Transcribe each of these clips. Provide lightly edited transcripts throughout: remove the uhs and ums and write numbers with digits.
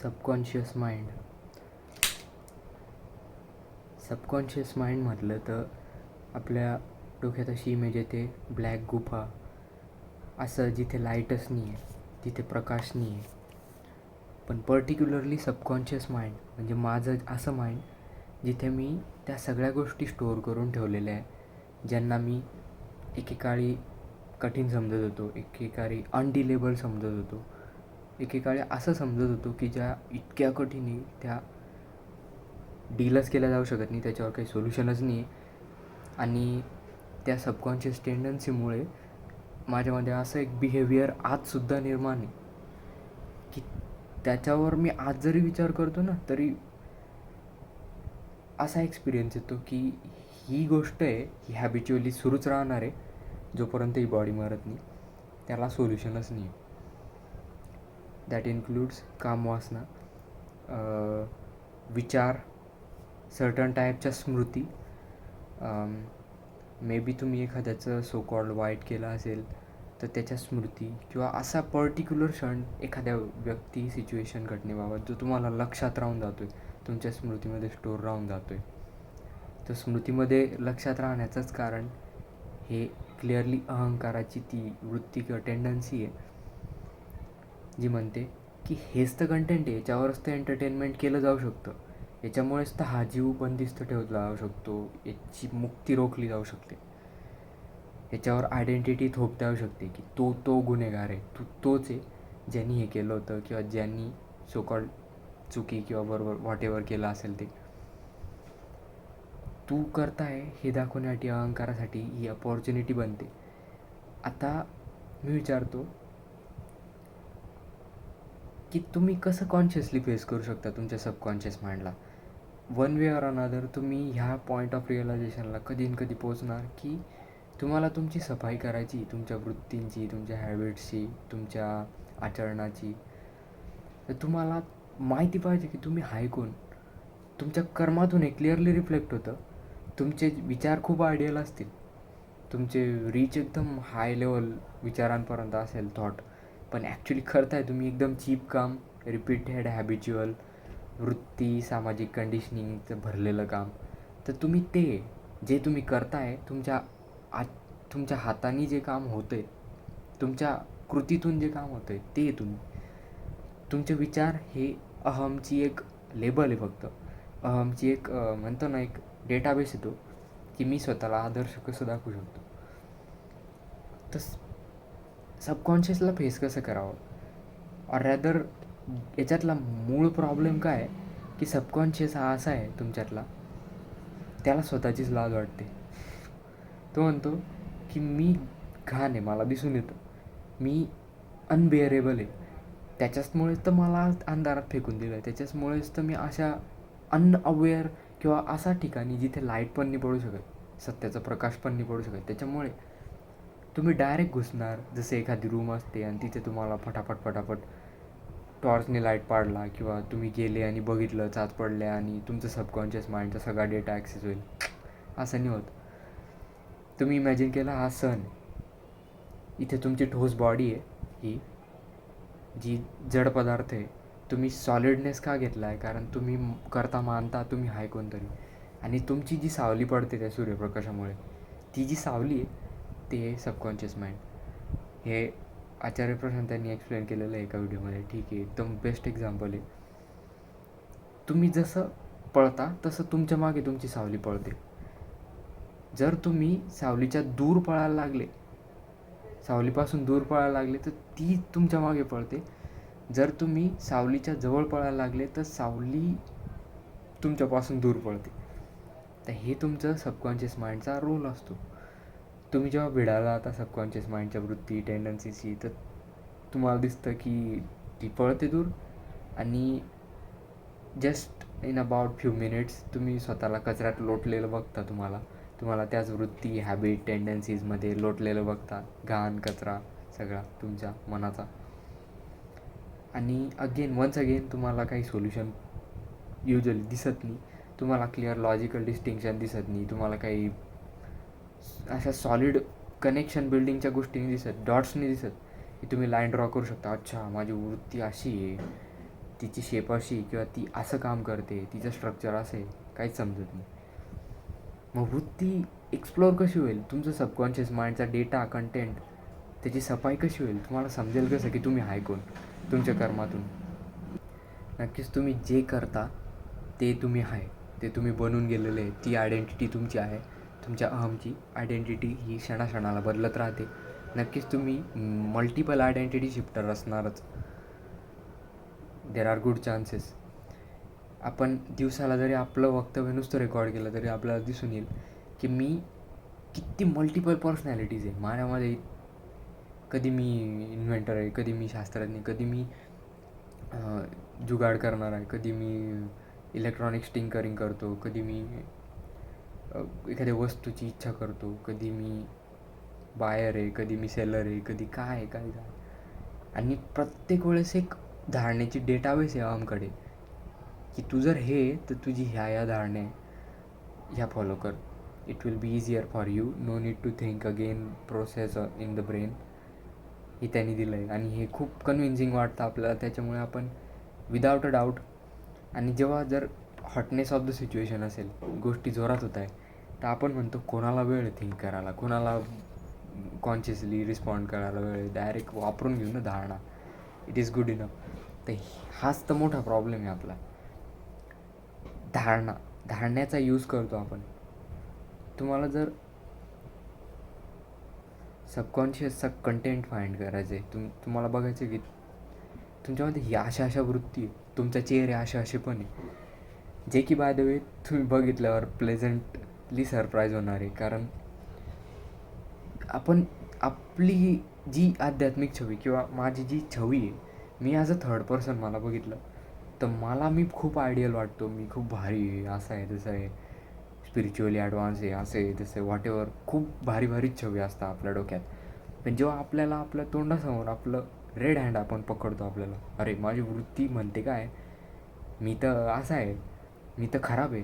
Subconscious mind. Subconscious mind म्हटलं तर आपल्या डोक्यात अशी इमेज येते, ब्लॅक गुफा, असं जिथे लाईटच नाही आहे, तिथे प्रकाश नाही आहे. पण पर्टिक्युलरली सबकॉन्शियस माइंड म्हणजे माझं असं माइंड जिथे मी त्या सगळ्या गोष्टी स्टोअर करून ठेवलेल्या आहे, ज्यांना मी एकेकाळी कठीण समजत होतो, एकेकाळी अनडिलेबल समजत होतो, एकेकाळी असं समजत होतो की ज्या इतक्या कठीण आहे त्या डीलच केल्या जाऊ शकत नाही, त्याच्यावर काही सोल्युशनच नाही आहे. आणि त्या सबकॉन्शियस टेंडन्सीमुळे माझ्यामध्ये असं एक बिहेवियर आजसुद्धा निर्माण आहे की त्याच्यावर मी आज जरी विचार करतो ना तरी असा एक्सपिरियन्स येतो की ही गोष्ट आहे, ही हॅबिच्युअली सुरूच राहणार आहे जोपर्यंत ही बॉडी मरत नाही, त्याला सोल्युशनच नाही आहे. दॅट इन्क्लूड्स कामवासना, विचार, सर्टन टाईपच्या स्मृती. मे बी तुम्ही एखाद्याचं सो कॉल्ड वाईट केलं असेल तर त्याच्या स्मृती, किंवा असा पर्टिक्युलर क्षण एखाद्या व्यक्ती, सिच्युएशन, घटनेबाबत जो तुम्हाला लक्षात राहून जातो आहे, तुमच्या स्मृतीमध्ये स्टोअर राहून जातो आहे. तर स्मृतीमध्ये लक्षात राहण्याचंच कारण हे क्लिअरली अहंकाराची ती वृत्ती किंवा टेंडन्सी आहे जी म्हणते की हेच तर कंटेंट आहे, याच्यावरच तर एंटरटेनमेंट केलं जाऊ शकतं, याच्यामुळेच तर हा जीव बंदिस्त ठेवला जाऊ शकतो, याची मुक्ती रोखली जाऊ शकते, याच्यावर आयडेंटिटी थोपता येऊ शकते की तो गुन्हेगार आहे, तोच आहे ज्यांनी हे केलं होतं किंवा ज्यांनी सो कॉल्ड चुकी किंवा बरोबर व्हॉट एव्हर केलं असेल ते. तू करताय हे दाखवण्यासाठी अहंकारासाठी ही अपॉर्च्युनिटी बनते. आता मी विचारतो की तुम्ही कसं कॉन्शियसली फेस करू शकता तुमच्या सबकॉन्शियस माइंडला. वन वे ऑर अनदर तुम्ही ह्या पॉईंट ऑफ रिअलायझेशनला कधी न कधी पोचणार की तुम्हाला तुमची सफाई करायची, तुमच्या वृत्तींची, तुमच्या हॅबिट्सची, तुमच्या आचरणाची. तर तुम्हाला माहिती पाहिजे की तुम्ही आहे कोण. तुमच्या कर्मातून हे क्लिअरली रिफ्लेक्ट होतं. तुमचे विचार खूप आयडियल असतील, तुमचे रीच एकदम हाय लेवल विचारांपर्यंत असेल थॉट, पण ॲक्च्युली करताय तुम्ही एकदम चीप काम, रिपीटेड हॅबिच्युअल वृत्ती, सामाजिक कंडिशनिंगचं भरलेलं काम. तर तुम्ही ते जे तुम्ही करताय, तुमच्या हाताने जे काम होतं आहे, तुमच्या कृतीतून जे काम होतं आहे ते तुमचे विचार हे अहमची एक लेबल आहे, फक्त अहमची एक म्हणतो ना एक डेटाबेस येतो की मी स्वतःला आदर्श कसं दाखवू शकतो. तर सबकॉन्शियसला फेस कसं करावं, ऑर रॅदर याच्यातला मूळ प्रॉब्लेम काय आहे की सबकॉन्शियस हा असा आहे तुमच्यातला, त्याला स्वतःचीच लाज वाटते. तो म्हणतो की मी घाण आहे, मला दिसून येतं, मी अनबिअरेबल आहे, त्याच्याचमुळेच तर मला अंधारात फेकून दिलं आहे, त्याच्याचमुळेच तर मी अशा अनअवेअर किंवा अशा ठिकाणी जिथे लाईट पण नाही पडू शकत, सत्याचा प्रकाश पण नाही पडू शकत, त्याच्यामुळे तुम्ही डायरेक्ट घुसणार. जसे एखादी रूम असते आणि तिथे तुम्हाला फटाफट टॉर्चने लाईट पाडला किंवा तुम्ही गेले आणि बघितलं, चाच पडल्या आणि तुमचं सबकॉन्शियस माइंडचा सगळा डेटा ॲक्सेस होईल, असं नाही होत. तुम्ही इमॅजिन केला हा सन, इथे तुमची ठोस बॉडी आहे, ही जी जड पदार्थ आहे, तुम्ही सॉलिडनेस का घेतला आहे, कारण तुम्ही करता मानता तुम्ही आहे कोणतरी, आणि तुमची जी सावली पडते त्या सूर्यप्रकाशामुळे, ती जी सावली आहे ते आहे सबकॉन्शियस माइंड. हे आचार्य प्रशांत यांनी एक्सप्लेन केलेलं आहे एका व्हिडिओमध्ये. ठीक आहे, एकदम बेस्ट एक्झाम्पल आहे. तुम्ही जसं पळता तसं तुमच्या मागे तुमची सावली पळते. जर तुम्ही सावलीच्या दूर पळायला लागले, सावलीपासून दूर पळायला लागले तर ती तुमच्या मागे पळते. जर तुम्ही सावलीच्या जवळ पळायला लागले तर सावली तुमच्यापासून दूर पळते. तर हे तुमचं सबकॉन्शियस माइंडचा रोल असतो. तुम्ही जेव्हा भिडायला आता सबकॉन्शियस माइंडच्या वृत्ती, टेंडन्सीची, तर तुम्हाला दिसतं की ती पळते दूर, आणि just in about few minutes तुम्ही स्वतःला कचऱ्यात लोटलेलं बघता. तुम्हाला त्याच वृत्ती, हॅबिट, टेंडन्सीजमध्ये लोटलेलं बघता, घाण कचरा सगळा तुमच्या मनाचा. आणि वन्स अगेन तुम्हाला काही सोल्युशन युजली दिसत नाही, तुम्हाला क्लिअर लॉजिकल डिस्टिंक्शन दिसत नाही, तुम्हाला काही अशा सॉलिड कनेक्शन बिल्डिंगच्या गोष्टी दिसत, डॉट्स नाही दिसत की तुम्ही लाईन ड्रॉ करू शकता. अच्छा, माझी वृत्ती अशी आहे, तिची शेप अशी किंवा ती असं काम करते, तिचं स्ट्रक्चर असं आहे, काहीच समजत नाही. मग वृत्ती एक्सप्लोअर कशी होईल? तुमचं सबकॉन्शियस माइंडचा डेटा, कंटेंट, त्याची सफाई कशी होईल? तुम्हाला समजेल कसं की तुम्ही आहे कोण तुमच्या कर्मातून? नक्कीच तुम्ही जे करता ते तुम्ही आहे, ते तुम्ही बनून गेलेले आहे. ती आयडेंटिटी तुमची आहे. तुमच्या अहमची आयडेंटिटी ही क्षणाक्षणाला बदलत राहते. नक्कीच तुम्ही मल्टिपल आयडेंटिटी शिफ्टर असणारच. There are good chances. आपण दिवसाला जरी आपलं वक्तव्य नुसतं रेकॉर्ड केलं तरी आपल्याला दिसून येईल की मी किती मल्टिपल पर्सनॅलिटीज आहे माझ्यामध्ये. कधी मी इन्व्हेंटर आहे, कधी मी शास्त्रज्ञ, कधी मी जुगाड करणार आहे, कधी मी इलेक्ट्रॉनिक्स टिंकरिंग करतो, कधी मी एखाद्या वस्तूची इच्छा करतो, कधी मी बायर आहे, कधी मी सेलर आहे, कधी काय आहे काय काय. आणि प्रत्येक वेळेस एक धारणेची डेटाबेस आहे अहमकडे की तू जर हे तर तुझी ह्या धारणे ह्या फॉलो कर. It will be easier for you. No need to think again, process in the brain. हे त्यांनी दिलं आहे आणि हे खूप कन्व्हिन्सिंग वाटतं आपल्याला. त्याच्यामुळे आपण विदाउट अ डाऊट, आणि जेव्हा जर हॉटनेस ऑफ द सिच्युएशन असेल, गोष्टी जोरात होत आहे, तर आपण म्हणतो कोणाला वेळ थिंक करायला, कोणाला कॉन्शियसली रिस्पॉन्ड करायला वेळ, डायरेक्ट वापरून घेऊ ना धारणा. It is good enough. तर हाच तर मोठा प्रॉब्लेम आहे आपला. धारण्याचा यूज करतो आपण. तुम्हाला जर सबकॉन्शियसचा कंटेंट फाइंड करायचं आहे, तुम्हाला बघायचं की तुमच्यामध्ये ही अशा वृत्ती, तुमच्या चेहरे असे पण आहे, जे की बाय द वे तुम्ही बघितल्यावर प्लेझंटली सरप्राईज होणार आहे. कारण आपण आपली जी आध्यात्मिक छवी किंवा माझी जी छवी आहे, मी ॲज अ थर्ड पर्सन मला बघितलं तर मी खूप आयडियल वाटतो. मी खूप भारी आहे, असं आहे तसं आहे, स्पिरिच्युअली ॲडव्हान्स आहे, असं आहे तसं आहे, व्हॉट एव्हर. खूप भारीच छवी असतात आपल्या डोक्यात. पण जेव्हा आपल्याला आपल्या तोंडासमोर आपलं रेड हँड आपण पकडतो, आपल्याला अरे माझी वृत्ती म्हणते काय, मी तर असं आहे, मी तर खराब आहे,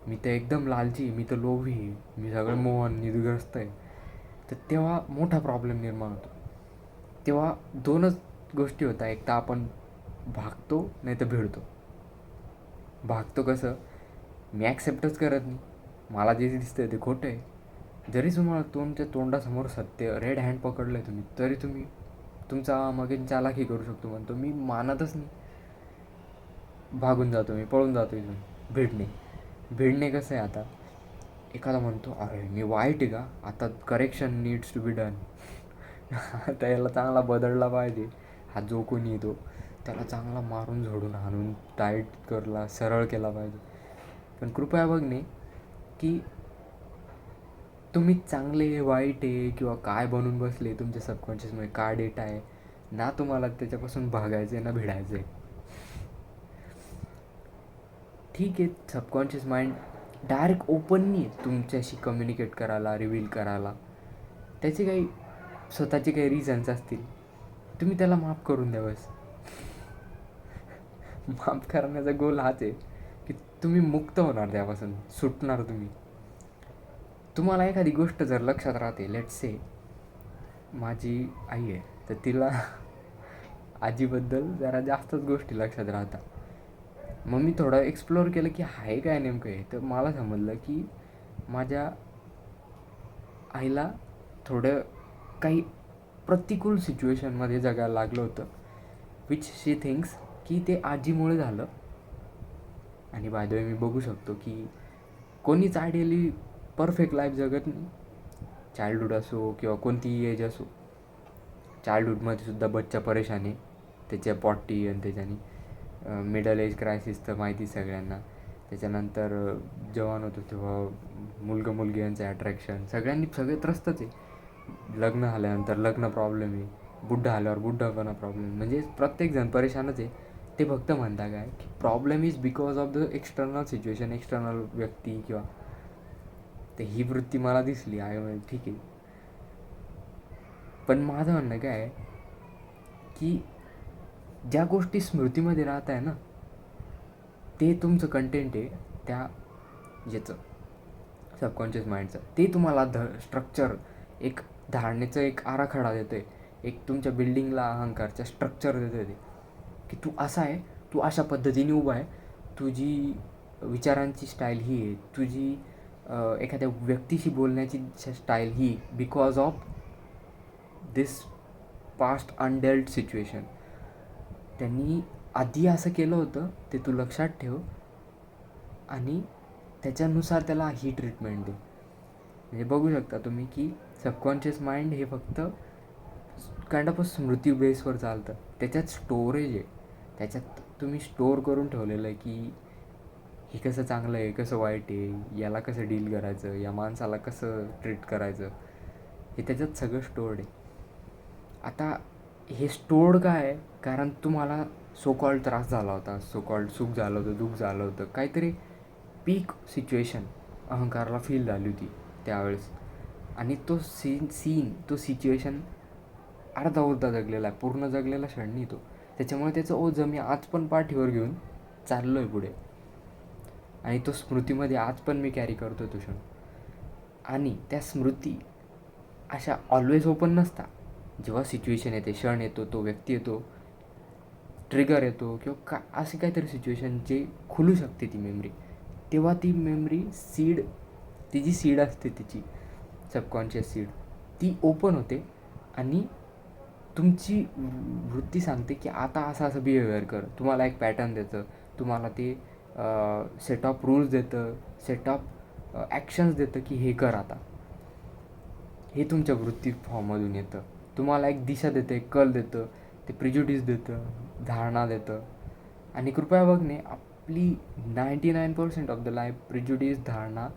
मी तर एकदम लालची, मी तर लोभी आहे, मी सगळं मोहन निधग्रस्त आहे, तर तेव्हा मोठा प्रॉब्लेम निर्माण होतो. तेव्हा दोनच गोष्टी होतात. एक तर आपण भागतो, नाही तर भिडतो. भागतो कसं, मी ॲक्सेप्टच करत नाही, मला जे दिसतं ते खोटं आहे. जरी तुम्हाला तुमच्या तोंडासमोर सत्य रेड हँड पकडलं आहे तुम्ही, तरी तुम्ही तुमचा मगेन चालाकी करू शकतो. म्हणतो मी मानतच नाही, भागून जातो, मी पळून जातो इथून. भिडणे कसं आहे, आता एखादा म्हणतो अरे मी वाईट आहे का, आता correction needs to be done. आता याला चांगला बदलला पाहिजे. हा जो कोणी येतो त्याला चांगला मारून झोडून हाणून टाईट करला, सरळ केला पाहिजे. पण कृपया बघणे की तुम्ही चांगले वाईट आहे किंवा काय बनून बसले तुमच्या सबकॉन्शियसमध्ये, काय डेटा आहे ना, तुम्हाला त्याच्यापासून भागायचं आहे ना भिडायचं आहे. ठीक आहे, सबकॉन्शियस माइंड डायरेक्ट ओपन नाही आहे तुमच्याशी कम्युनिकेट करायला, रिव्हील करायला. त्याचे काही स्वतःचे काही रिझन्स असतील, तुम्ही त्याला माफ करून द्या बस. माफ करण्याचा गोल हाच आहे की तुम्ही मुक्त होणार, त्यापासून सुटणार तुम्ही. तुम्हाला एखादी गोष्ट जर लक्षात राहते, लेट्स से माझी आई आहे तर तिला आजीबद्दल जरा जास्तच गोष्टी लक्षात राहतात. मग मी थोडं एक्सप्लोअर केलं की आहे काय नेमकं आहे, तर मला समजलं की माझ्या आईला थोडं काही प्रतिकूल सिच्युएशनमध्ये जगायला लागलं होतं, विच शी थिंक्स की ते आजीमुळे झालं. आणि बाय द वे मी बघू शकतो की कोणीच आयडियली परफेक्ट लाईफ जगत नाही. चाइल्डहूड असो किंवा कोणतीही एज असो, चाइल्डहूडमध्ये सुद्धा बच्चा परेशान आहे, त्याच्या पॉटी आणि त्याच्याने मिडल एज क्रायसिस तर माहिती सगळ्यांना. त्याच्यानंतर जवान होतो तेव्हा मुलगी यांचं अट्रॅक्शन, सगळे त्रस्तच आहे. लग्न झाल्यानंतर लग्न प्रॉब्लेम आहे, बुड्ढा आल्यावर बुड्ढापणा प्रॉब्लेम, म्हणजे प्रत्येकजण परेशानच आहे. ते फक्त म्हणता काय की problem is because of the external situation, external व्यक्ती किंवा. तर ही वृत्ती मला दिसली आहे, ठीक आहे. पण माझं म्हणणं काय आहे की ज्या गोष्टी स्मृतीमध्ये राहत आहे ना, ते तुमचं कंटेंट आहे त्या याचं सबकॉन्शियस माइंडचं. ते तुम्हाला स्ट्रक्चर, एक धारणेचं एक आराखडा देतं आहे, एक तुमच्या बिल्डिंगला अहंकारच्या स्ट्रक्चर देतं आहे ते की तू असा आहे, तू अशा पद्धतीने उभा आहे, तुझी विचारांची स्टाईल ही आहे, तुझी एखाद्या व्यक्तीशी बोलण्याची स्टाईल ही, because of this past undealt situation. त्यांनी आधी असं केलं होतं ते तू लक्षात ठेव आणि त्याच्यानुसार त्याला ही ट्रीटमेंट दे. म्हणजे बघू शकता तुम्ही की सबकॉन्शियस माइंड हे फक्त काइंड ऑफ स्मृती बेसवर चालतं. त्याच्यात स्टोरेज आहे, त्याच्यात तुम्ही स्टोअर करून ठेवलेलं आहे की हे कसं चांगलं आहे, कसं वाईट आहे, याला कसं डील करायचं, या माणसाला कसं ट्रीट करायचं, हे त्याच्यात सगळं स्टोअर्ड आहे. आता हे स्टोअर्ड काय आहे, कारण तुम्हाला सो कॉल्ड त्रास झाला होता, सो कॉल्ड सुख झालं होतं, दुःख झालं होतं, काहीतरी पीक सिच्युएशन अहंकाराला फील झाली होती त्यावेळेस, आणि तो सीन तो सिच्युएशन अर्धा उर्धा जगलेला आहे, पूर्ण जगलेला क्षण नाही तो. त्याच्यामुळे त्याचं ओझं मी आज पण पाठीवर घेऊन चाललो आहे पुढे, आणि तो स्मृतीमध्ये आज पण मी कॅरी करतो तो क्षण. आणि त्या स्मृती अशा ऑलवेज ओपन नसता. जेव्हा सिच्युएशन येते, क्षण येतो, तो व्यक्ती येतो, ट्रिगर येतो, किंवा अशी काहीतरी सिच्युएशन जे खुलू शकते ती मेमरी, तेव्हा ती मेमरी सीड, ती जी सीड असते तिची सबकॉन्शियस सीड, ती ओपन होते आणि तुमची वृत्ती सांगते की आता असं असं बिहेवियर कर. तुम्हाला एक पॅटर्न देतं, तुम्हाला ते सेट ऑफ रूल्स देतं, सेट ऑफ ॲक्शन्स देतं की हे कर आता. हे तुमच्या वृत्ती फॉर्ममधून येतं. तुम्हाला एक दिशा देतं, एक कल देतं, ते प्रिज्युडिस देतं, धारणा देतं. आणि कृपया बघणे, आपली 99% ऑफ द लाईफ प्रिज्युडिस, धारणा,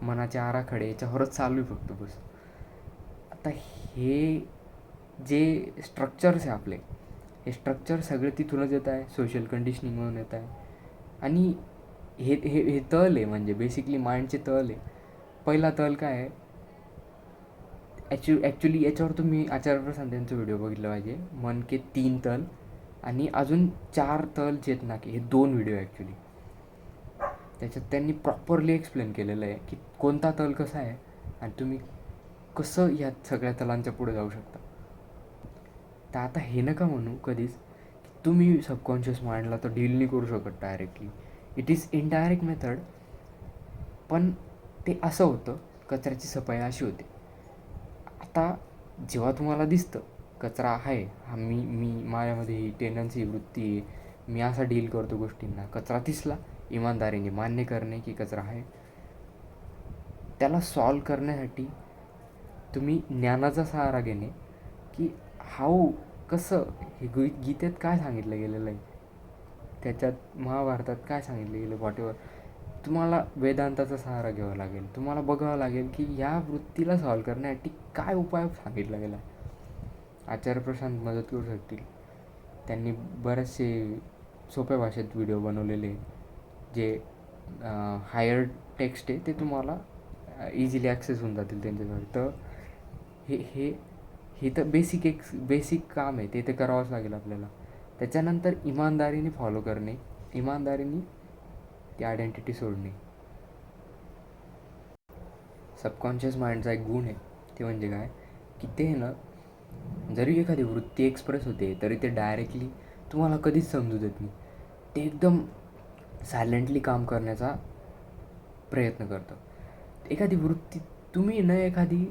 मनाचे आराखडे याच्यावरच चालू आहे फक्त बस. आता हे जे स्ट्रक्चर्स आहे आपले, हे स्ट्रक्चर सगळे तिथूनच येत आहे, सोशल कंडिशनिंगमधून येत आहे. आणि हे हे हे तल आहे, म्हणजे बेसिकली माइंडचे तल आहे. पहिला तल काय आहे, ॲक्च्युली याच्यावर तुम्ही आचार्य प्रसाद यांचा व्हिडिओ बघितला पाहिजे, मन के 3 तल आणि अजून 4 तल चेतना के, हे 2 व्हिडिओ ॲक्च्युली. त्याच्यात त्यांनी प्रॉपरली एक्सप्लेन केलेलं आहे की कोणता तल कसा आहे आणि तुम्ही कसं ह्या सगळ्या तलांच्या पुढे जाऊ शकता. तर आता हे नका म्हणू कधीच की तुम्ही सबकॉन्शियस माइंडला तर डील नाही करू शकत directly. It is indirect method. पण ते असं होतं, कचऱ्याची सफाई अशी होते. आता जेव्हा तुम्हाला दिसतं कचरा आहे, हा मी माझ्यामध्ये ही टेंडन्सी, वृत्ती आहे, मी असा डील करतो गोष्टींना, कचरा दिसला, इमानदारीने मान्य करणे की कचरा आहे. त्याला सॉल्व करण्यासाठी तुम्ही ज्ञानाचा सहारा घेणे की कसं हे गीतेत काय सांगितलं गेलेलं आहे, त्याच्यात महाभारतात काय सांगितलं गेलं, व्हॉटेवर. तुम्हाला वेदांताचा सहारा घ्यावा लागेल, तुम्हाला बघावं लागेल की ह्या वृत्तीला सॉल्व करण्यासाठी काय उपाय सांगितला गेला. आचार्य प्रशांत मदत करू शकतील. त्यांनी बरेचसे सोप्या भाषेत व्हिडिओ बनवलेले, जे हायर टेक्स्ट आहे ते तुम्हाला इझिली ॲक्सेस होऊन जातील त्यांच्याकडे. तर हे हे तर बेसिक काम आहे, ते करावंच लागेल आपल्याला. त्याच्यानंतर इमानदारीने फॉलो करणे, इमानदारीने ती आयडेंटिटी सोडणे. सबकॉन्शियस माइंडचा एक गुण आहे, ते म्हणजे काय की ते ना, जरी एखादी वृत्ती एक्सप्रेस होते तरी ते डायरेक्टली तुम्हाला कधीच समजू देत नाही. ते एकदम सायलेंटली काम करण्याचा प्रयत्न करतं. एखादी वृत्ती तुम्ही न एखादी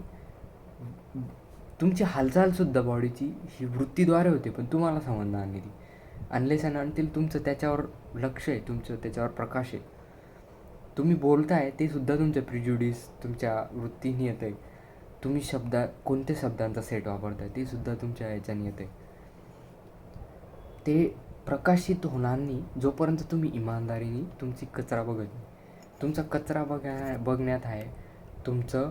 तुमची हालचालसुद्धा बॉडीची ही वृत्तीद्वारे होते, पण तुम्हाला समजणार नाही ती, अनलेस अँड अंटिल तुमचं त्याच्यावर लक्ष आहे, तुमचं त्याच्यावर प्रकाश आहे. तुम्ही बोलताय ते सुद्धा तुमच्या प्रिज्युडिस, तुमच्या वृत्तीने येतं आहे. तुम्ही कोणत्या शब्दांचा सेट वापरताय ते सुद्धा तुमच्या ह्याच्याने येतं आहे. ते प्रकाशित होणार नाही जोपर्यंत तुम्ही इमानदारीने तुमची कचरा बघत नाही. तुमचा कचरा बघण्यात आहे, तुमचं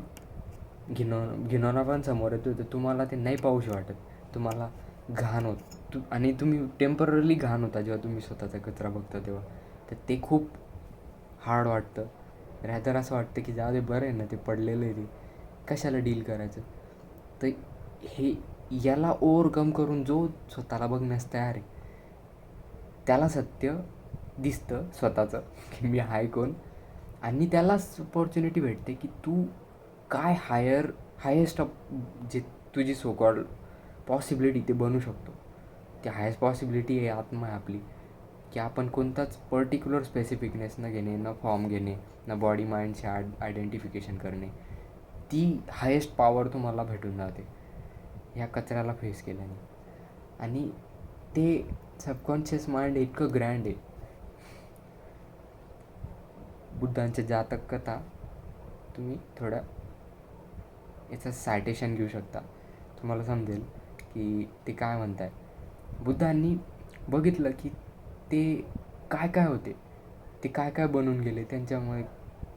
घिनवणा पण समोर येतो, तर तुम्हाला ते नाही पाहूशी वाटत, तुम्हाला घाण होत, आणि तुम्ही टेम्पररी घाण होता जेव्हा तुम्ही स्वतःचा कचरा बघता तेव्हा. तर ते खूप हार्ड वाटतं. रॅदर असं वाटतं की जाऊ दे, बरं आहे ना, ते पडलेलं आहे, ते कशाला डील करायचं. तर याला ओव्हरकम करून जो स्वतःला बघण्यास तयार आहे, त्याला सत्य दिसतं स्वतःचं की मी आहे कोण, आणि त्यालाच अपॉर्च्युनिटी भेटते की तू काय हायेस्ट ऑफ जे तुझी सो कॉल्ड पॉसिबिलिटी ते बनू शकतो. ती हायेस्ट पॉसिबिलिटी आहे आत्मा आहे आपली. की आपण कोणताच पर्टिक्युलर स्पेसिफिकनेस न घेणे, न फॉर्म घेणे, न बॉडी माइंडचे आयडेंटिफिकेशन करणे, ती हायेस्ट पॉवर तुम्हाला भेटून जाते ह्या कचऱ्याला फेस केल्याने. आणि ते सबकॉन्शियस माइंड इतकं ग्रँड आहे. बुद्धांच्या जातक कथा तुम्ही थोडं याचं सायटेशन घेऊ शकता, तुम्हाला समजेल की ते काय म्हणत आहे. बुद्धांनी बघितलं की ते काय काय होते, ते काय काय बनून गेले, त्यांच्यामुळे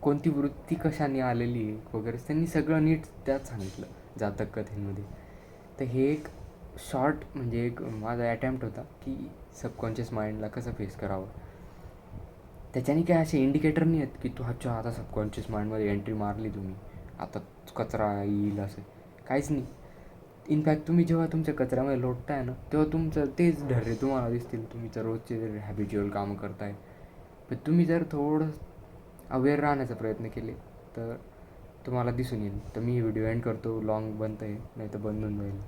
कोणती वृत्ती कशाने आलेली आहे वगैरे, त्यांनी सगळं नीट त्यात सांगितलं जातक कथेमध्ये. तर हे एक शॉर्ट म्हणजे एक माझा अटेम्प्ट होता की सबकॉन्शियस माइंडला कसं फेस करावं. त्याच्याने काय असे इंडिकेटर नाही आहेत की तू अच्छा आता सबकॉन्शियस माइंडमध्ये एंट्री मारली, तुम्ही आता कचरा येईल, असं काहीच नाही. इनफॅक्ट तुम्ही जेव्हा तुमच्या कचऱ्यामध्ये लोटताय ना, तेव्हा तुमचं तेच ढर्रे तुम्हाला दिसतील, तुम्ही रोजचे हॅबिच्युअल कामं करताय. पण तुम्ही जर थोडं अवेअर राहण्याचा प्रयत्न केले तर तुम्हाला दिसून येईल. तर मी व्हिडिओ एंड करतो, लॉंग बनतं आहे, नाही तर बंद होऊन जाईल.